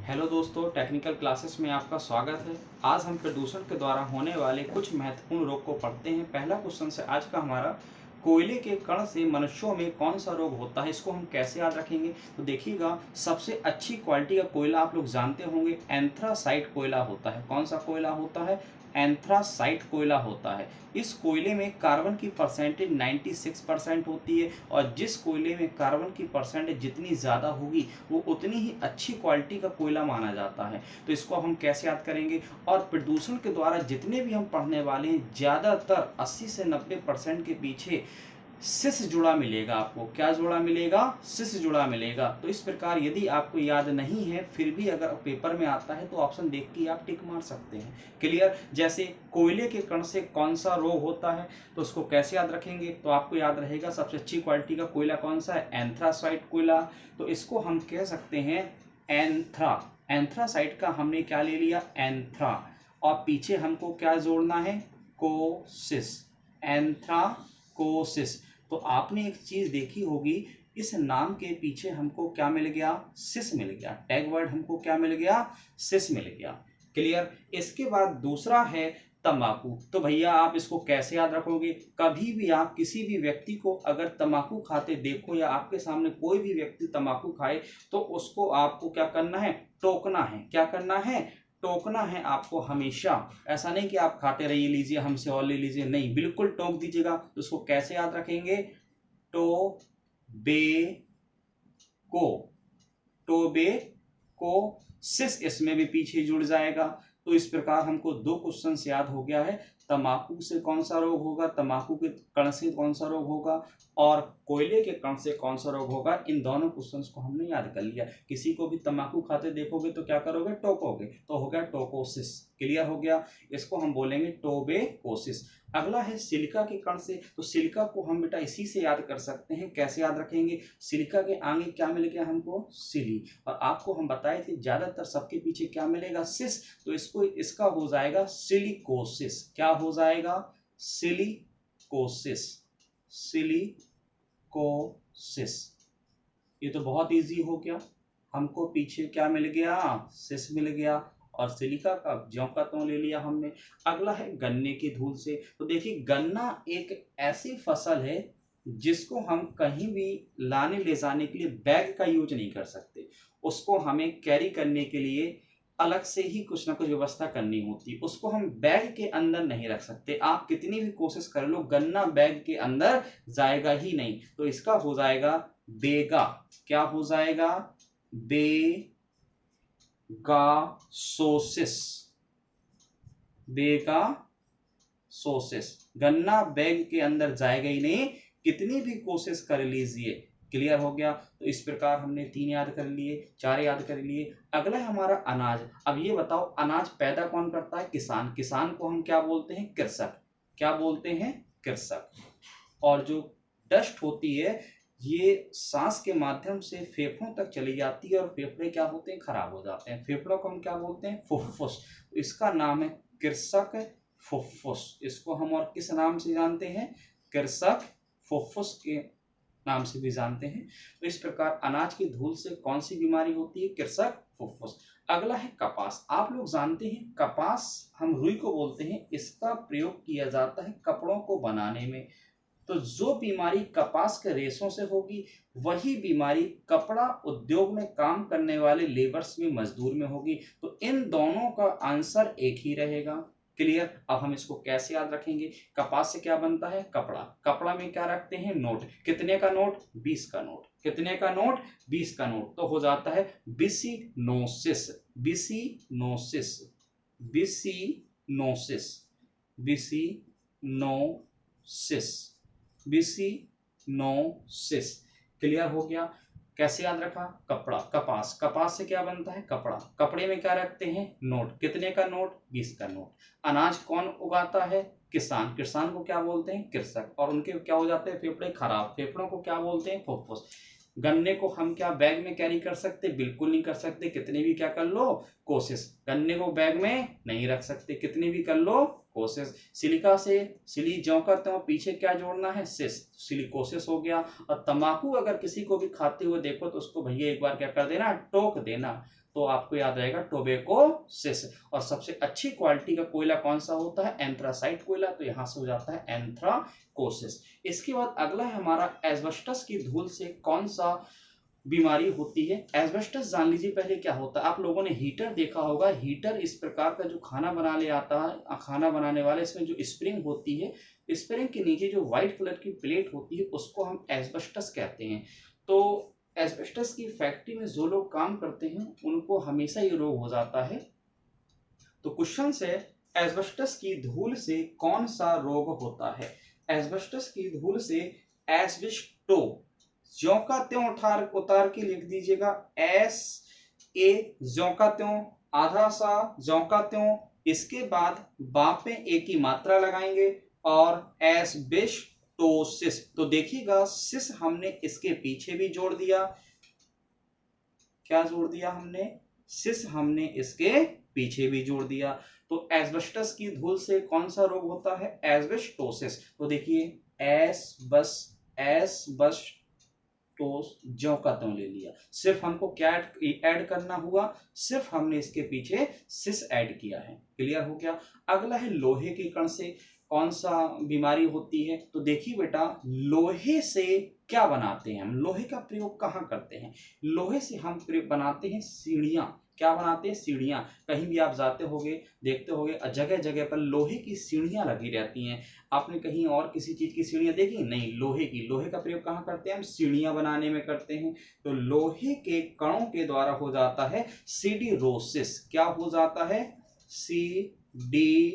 Hello दोस्तों, technical classes में आपका स्वागत है। आज हम प्रदूषण के द्वारा होने वाले कुछ महत्वपूर्ण रोग को पढ़ते हैं। पहला क्वेश्चन से आज का हमारा, कोयले के कण से मनुष्यों में कौन सा रोग होता है, इसको हम कैसे याद रखेंगे। तो देखिएगा, सबसे अच्छी क्वालिटी का कोयला आप लोग जानते होंगे, एंथ्रासाइट कोयला होता है। कौन सा कोयला होता है? एंथ्रासाइट कोयला होता है। इस कोयले में कार्बन की परसेंटेज 96% होती है, और जिस कोयले में कार्बन की परसेंटेज जितनी ज़्यादा होगी वो उतनी ही अच्छी क्वालिटी का कोयला माना जाता है। तो इसको हम कैसे याद करेंगे? और प्रदूषण के द्वारा जितने भी हम पढ़ने वाले हैं, ज़्यादातर 80 से 90% के पीछे सिस जुड़ा मिलेगा आपको। क्या जुड़ा मिलेगा? सिस जुड़ा मिलेगा। तो इस प्रकार यदि आपको याद नहीं है, फिर भी अगर पेपर में आता है तो ऑप्शन देख के आप टिक मार सकते हैं। क्लियर? जैसे कोयले के कण से कौन सा रोग होता है, तो उसको कैसे याद रखेंगे? तो आपको याद रहेगा, सबसे अच्छी क्वालिटी का कोयला कौन सा है? एंथ्रासाइट कोयला। तो इसको हम कह सकते हैं एंथ्रा। एंथ्रासाइट का हमने क्या ले लिया? एंथ्रा। और पीछे हमको क्या जोड़ना है? कोसिस। एंथ्राकोसिस। तो आपने एक चीज देखी होगी, इस नाम के पीछे हमको क्या मिल गया? सिस मिल गया। टैग वर्ड हमको क्या मिल गया? सिस मिल गया। क्लियर? इसके बाद दूसरा है तंबाकू। तो भैया आप इसको कैसे याद रखोगे? कभी भी आप किसी भी व्यक्ति को अगर तंबाकू खाते देखो, या आपके सामने कोई भी व्यक्ति तंबाकू खाए, तो उसको आपको क्या करना है? टोकना है। क्या करना है? टोकना है आपको हमेशा। ऐसा नहीं कि आप खाते रहिए, लीजिए हमसे और ले लीजिए, नहीं, बिल्कुल टोक दीजिएगा। तो उसको कैसे याद रखेंगे? टो बे को। टोबे को सिस इसमें भी पीछे जुड़ जाएगा। तो इस प्रकार हमको दो क्वेश्चन याद हो गया है। तंबाकू से कौन सा रोग होगा, तंबाकू के कण से कौन सा रोग होगा, और कोयले के कण से कौन सा रोग होगा। इन दोनों क्वेश्चंस को हमने याद कर लिया। किसी को भी तंबाकू खाते देखोगे तो क्या करोगे? टोकोगे। तो हो गया टोकोसिस। क्लियर हो गया? इसको हम बोलेंगे टोबेकोसिस। अगला है सिलिका के कण से। तो सिलिका को हम बेटा इसी से याद कर सकते हैं। कैसे याद रखेंगे? सिलिका के आगे क्या मिल गया हमको? सिली। और आपको हम बताए थे ज्यादातर सबके पीछे क्या मिलेगा? सिस। तो इसको इसका हो जाएगा सिलिकोसिस। क्या हो जाएगा? सिलिकोसिस। सिलिकोसिस। ये तो बहुत इजी हो गया। हमको पीछे क्या मिल गया? सिस मिल गया। और सिलिका का ज्यों का त्यों ले लिया हमने। अगला है गन्ने की धूल से। तो देखिए, गन्ना एक ऐसी फसल है जिसको हम कहीं भी लाने ले जाने के लिए बैग का यूज नहीं कर सकते। उसको हमें कैरी करने के लिए अलग से ही कुछ ना कुछ व्यवस्था करनी होती है। उसको हम बैग के अंदर नहीं रख सकते। आप कितनी भी कोशिश कर लो, गन्ना बैग के अंदर जाएगा ही नहीं। तो इसका हो जाएगा बेगा। क्या हो जाएगा? बेगासोसिस। बेगासोसिस। गन्ना बैग के अंदर जाएगा ही नहीं, कितनी भी कोशिश कर लीजिए। क्लियर हो गया? तो इस प्रकार हमने 3 याद कर लिए, 4 याद कर लिए। अगला है हमारा अनाज। अब ये बताओ, अनाज पैदा कौन करता है? किसान। किसान को हम क्या बोलते हैं? कृषक। क्या बोलते हैं? कृषक। और जो डस्ट होती है, ये सांस के माध्यम से फेफड़ों तक चली जाती है, और फेफड़े क्या होते हैं? खराब हो जाते हैं। फेफड़ों को हम क्या बोलते हैं? फुफ्फुस। तो इसका नाम है कृषक फुफ्फुस। इसको हम और किस नाम से जानते हैं? कृषक फुफ्फुस के नाम से भी जानते हैं। तो इस प्रकार अनाज की धूल से कौन सी बीमारी होती है? कृषक फुफ्फुस। अगला है कपास। आप लोग जानते हैं, कपास हम रुई को बोलते हैं, इसका प्रयोग किया जाता है कपड़ों को बनाने में। तो जो बीमारी कपास के रेशों से होगी, वही बीमारी कपड़ा उद्योग में काम करने वाले लेबर्स में, मजदूर में होगी। तो इन दोनों का आंसर एक ही रहेगा। क्लियर? अब हम इसको कैसे याद रखेंगे? कपास से क्या बनता है? कपड़ा। कपड़ा में क्या रखते हैं? नोट। कितने का नोट? 20 का नोट। कितने का नोट? 20 का नोट। तो हो जाता है बिसिनोसिस। बिसिनोसिस। बिसिनोसिस। बिसिनोसिस। बिसिनोसिस। क्लियर हो गया? कैसे याद रखा? कपड़ा, कपास। कपास से क्या बनता है? कपड़ा। कपड़े में क्या रखते हैं? नोट। कितने का नोट? 20 का नोट। अनाज कौन उगाता है? किसान। किसान को क्या बोलते हैं? कृषक। और उनके क्या हो जाते हैं? फेफड़े खराब। फेफड़ों को क्या बोलते हैं? फुफ्फुस। गन्ने को हम क्या बैग में कैरी कर सकते? बिल्कुल नहीं कर सकते। कितने भी क्या कर लो कोशिश, गन्ने को बैग में नहीं रख सकते। कितने भी कर लो कोशिश। सिलिका से सिली ज्यों का त्यों, पीछे क्या जोड़ना है? सिस। सिलिकोसिस हो गया। और तंबाकू अगर किसी को भी खाते हुए देखो, तो उसको भैया एक बार क्या कर देना? टोक देना। तो आपको याद रहेगा टोबैकोसिस। और सबसे अच्छी क्वालिटी का कोयला कौन सा होता है? एंथ्रासाइट कोयला, तो यहां से हो जाता है एंथ्राकोसिस। इसके बाद अगला है हमारा एस्बेस्टस की धूल से कौन सा बीमारी होती है? एस्बेस्टस जान लीजिए पहले क्या होता है। आप लोगों ने हीटर देखा होगा, हीटर इस प्रकार का जो खाना बनाने आता है, खाना बनाने वाले, इसमें जो स्प्रिंग होती है, स्प्रिंग के नीचे जो व्हाइट कलर की प्लेट होती है उसको हम एस्बेस्टस कहते हैं। तो एस्बेस्टस की फैक्ट्री में जो लोग काम करते हैं उनको हमेशा ये रोग हो जाता है। तो क्वेश्चन से एस्बेस्टस की धूल से कौन सा रोग होता है? एस्बेस्टस की धूल से एस्बेस्टो, ज्यों का त्यों उतार के लिख दीजिएगा, एस ए ज्यों का त्यों, आधा सा ज्यों का त्यों, इसके बाद बाप में ए की मात्रा लगाएंगे और एस्बेस्टोसिस। तो देखिएगा सिस हमने इसके पीछे भी जोड़ दिया, क्या जोड़ दिया हमने? सिस हमने इसके पीछे भी जोड़ दिया। तो एस्बेस्टस की धूल से कौन सा रोग होता है? एस्बेस्टोसिस। तो देखिए तो ज्यों का त्यों ले लिया, सिर्फ हमको क्या ऐड करना हुआ? सिर्फ हमने इसके पीछे सिस ऐड किया है। क्लियर हो गया? अगला है लोहे के कण से कौन सा बीमारी होती है? तो देखिए बेटा, लोहे से क्या बनाते हैं हम? लोहे का प्रयोग कहाँ करते हैं? लोहे से हम बनाते हैं सीढ़ियां। क्या बनाते हैं? सीढ़ियां। कहीं भी आप जाते होगे, देखते होगे, जगह जगह पर लोहे की सीढ़ियां लगी रहती हैं। आपने कहीं और किसी चीज की सीढ़ियां देखी? नहीं, लोहे की। लोहे का प्रयोग कहाँ करते हैं हम? सीढ़ियां बनाने में करते हैं। तो लोहे के कणों के द्वारा हो जाता है सीडिरोसिस। क्या हो जाता है? सीडिरोसिस।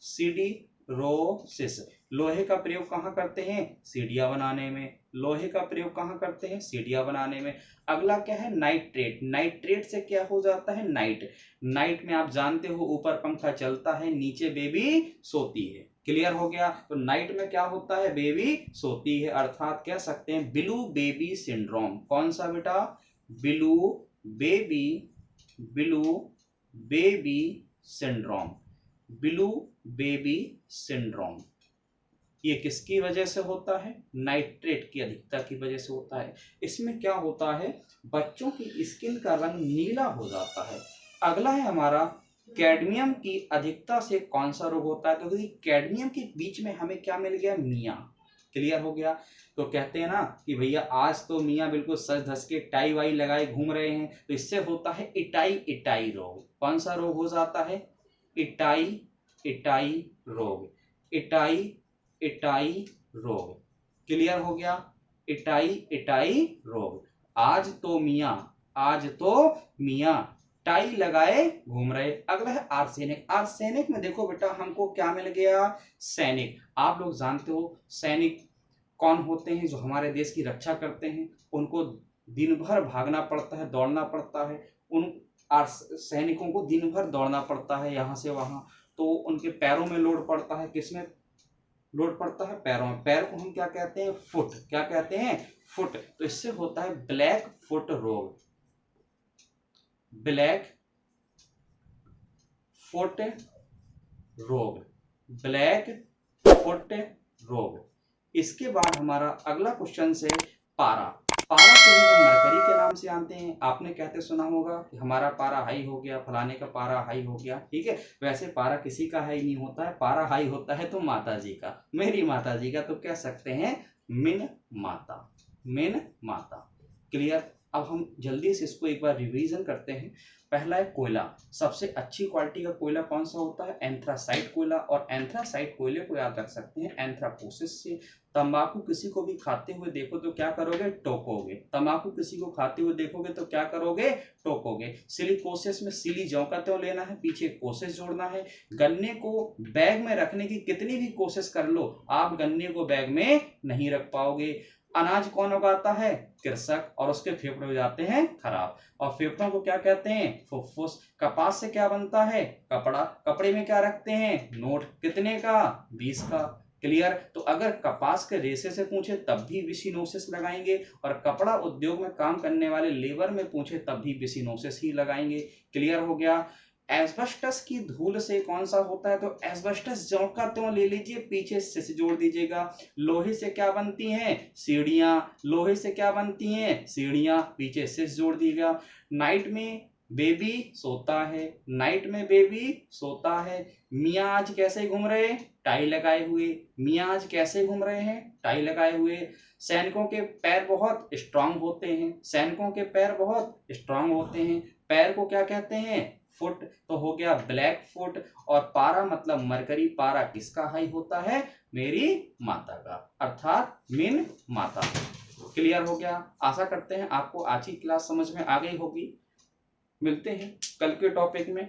सीडिरोसिस। लोहे का प्रयोग कहाँ करते हैं? सीढ़ियां बनाने में। लोहे का प्रयोग कहाँ करते हैं? सीढ़ियां बनाने में। अगला क्या है? नाइट्रेट। नाइट्रेट से क्या हो जाता है? नाइट। नाइट में आप जानते हो ऊपर पंखा चलता है, नीचे बेबी सोती है। क्लियर हो गया? तो नाइट में क्या होता है? बेबी सोती है, अर्थात कह सकते हैं ब्लू बेबी सिंड्रोम। कौन सा बेटा? Blue baby, blue baby syndrome. Blue baby syndrome ये किसकी वजह से होता है? नाइट्रेट की अधिकता की वजह से होता है। इसमें क्या होता है? बच्चों की स्किन का रंग नीला हो जाता है। अगला है हमारा कैडमियम की अधिकता से कौन सा रोग होता है? तो कैडमियम के बीच में हमें क्या मिल गया? मियां। क्लियर हो गया? तो कहते हैं ना कि भैया आज तो मियां बिल्कुल सज धज के टाई वाई लगाए घूम रहे हैं, तो इससे होता है इटाई इटाई रोग। कौन सा रोग हो जाता है? इटाई इटाई रोग। इटाई इटाई रोग। क्लियर हो गया? इटाई इटाई रोग। आज तो मियां टाई लगाए घूम रहे। अगला है आर्सेनिक। आर्सेनिक में देखो बेटा हमको क्या मिल गया? सैनिक। आप लोग जानते हो सैनिक कौन होते हैं? जो हमारे देश की रक्षा करते हैं। उनको दिन भर भागना पड़ता है, दौड़ना पड़ता है। उन सैनिकों को दिन भर दौड़ना पड़ता है यहाँ से वहां, तो उनके पैरों में लोड पड़ता है। किसमें लोड पड़ता है? पैरों में। पैर को हम क्या कहते हैं? फुट। क्या कहते हैं? फुट। तो इससे होता है ब्लैक फुट रोग। ब्लैक फुट रोग। ब्लैक फुट रोग। इसके बाद हमारा अगला क्वेश्चन से पारा। पारा को भी हम मरकरी के नाम से जानते हैं। आपने कहते सुना होगा कि हमारा पारा हाई हो गया, फलाने का पारा हाई हो गया। ठीक है, वैसे पारा किसी का हाई नहीं होता है। पारा हाई होता है तो माता जी का, मेरी माता जी का। तो कह सकते हैं मिन माता, मिन माता। क्लियर? अब हम जल्दी से इसको एक बार रिवीजन करते हैं। पहला है कोयला। सबसे अच्छी क्वालिटी का कोयला कौन सा होता है? एंथ्रासाइट कोयला। और एंथ्रासाइट कोयले को याद रख सकते हैं एंथ्राकोसिस से। तंबाकू किसी को भी खाते हुए देखो तो क्या करोगे? टोकोगे। तंबाकू किसी को खाते हुए देखोगे तो क्या करोगे? टोकोगे। सिलिकोसिस में सिली ज्यों का त्यों लेना है, पीछे कोसिस जोड़ना है। गन्ने को बैग में रखने की कितनी भी कोशिश कर लो, आप गन्ने को बैग में नहीं रख पाओगे। अनाज कौन उगाता है? कृषक। और उसके फेफड़े हो जाते हैं खराब। और फेफड़ों को क्या कहते हैं? फुफ्फुस। कपास से क्या बनता है? कपड़ा। कपड़े में क्या रखते हैं? नोट। कितने का? 20 का। क्लियर? तो अगर कपास के रेशे से पूछे तब भी विसिनोसिस लगाएंगे, और कपड़ा उद्योग में काम करने वाले लेबर में पूछे तब भी विसिनोसिस ही लगाएंगे। क्लियर हो गया? एस्बेस्टस की धूल से कौन सा होता है, तो एस्बेस्टस ज्यों का त्यों ले लीजिए, पीछे से जोड़ दीजिएगा। लोहे से क्या बनती हैं, सीढ़ियां, लोहे से क्या बनती हैं, सीढ़ियां, पीछे से जोड़ दीजिएगा। नाइट में बेबी सोता है, नाइट में बेबी सोता है। मियाँ आज कैसे घूम रहे, टाई लगाए हुए, मियाँ आज कैसे घूम रहे हैं, टाई लगाए हुए। सैनिकों के पैर बहुत स्ट्रांग होते हैं, सैनिकों के पैर बहुत स्ट्रांग होते हैं। पैर को क्या कहते हैं, फुट, तो हो गया ब्लैक फुट। और पारा मतलब मरकरी, पारा किसका हाई होता है, मेरी माता का, अर्थात मीन माता। क्लियर हो गया। आशा करते हैं आपको आज की क्लास समझ में आ गई होगी। मिलते हैं कल के टॉपिक में।